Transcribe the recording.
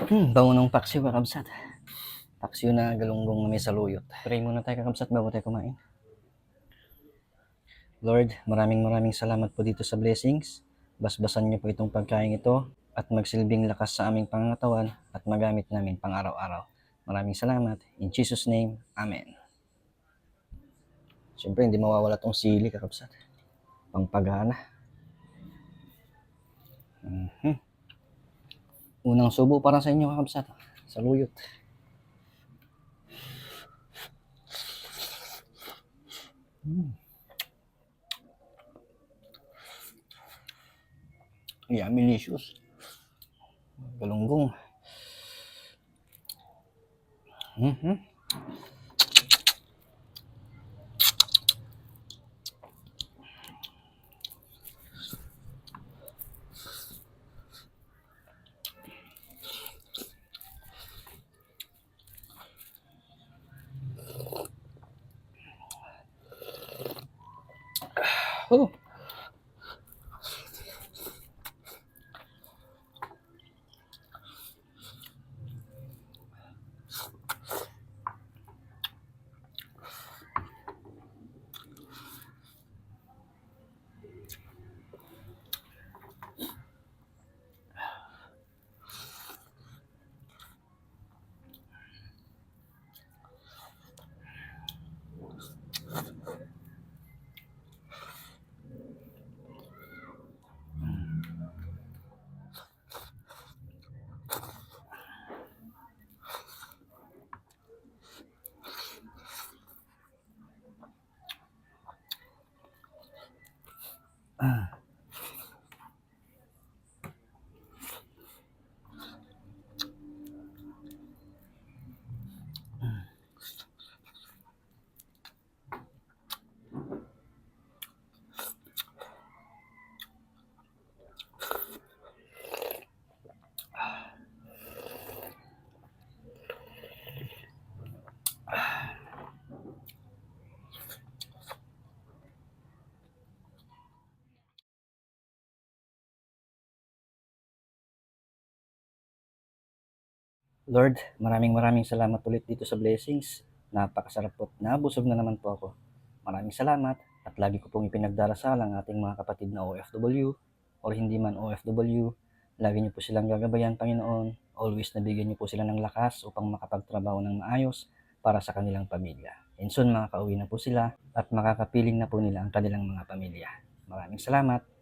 Bango ng paksiw, kakabsat. Paksiw na galunggong na may saluyot. Pray muna tayo, kakabsat, bago tayo kumain. Lord, maraming salamat po dito sa blessings. Basbasan niyo po itong pagkain ito at magsilbing lakas sa aming pangangatawan at magamit namin pang araw-araw. Maraming salamat. In Jesus' name, Amen. Siyempre, hindi mawawala tong sili, kakabsat. Pangpagana. Unang subo para sa inyo, kakabsat. Saluyot. Yummy-licious. Galunggong. Oh. Lord, maraming salamat ulit dito sa blessings. Napakasarap po. Nabusog na naman po ako. Maraming salamat at lagi ko pong ipinagdarasal ang ating mga kapatid na OFW or hindi man OFW. Lagi niyo po silang gagabayan, Panginoon. Always nabigyan niyo po sila ng lakas upang makapagtrabaho ng maayos para sa kanilang pamilya. And soon makakauwi na po sila at makakapiling na po nila ang kanilang mga pamilya. Maraming salamat.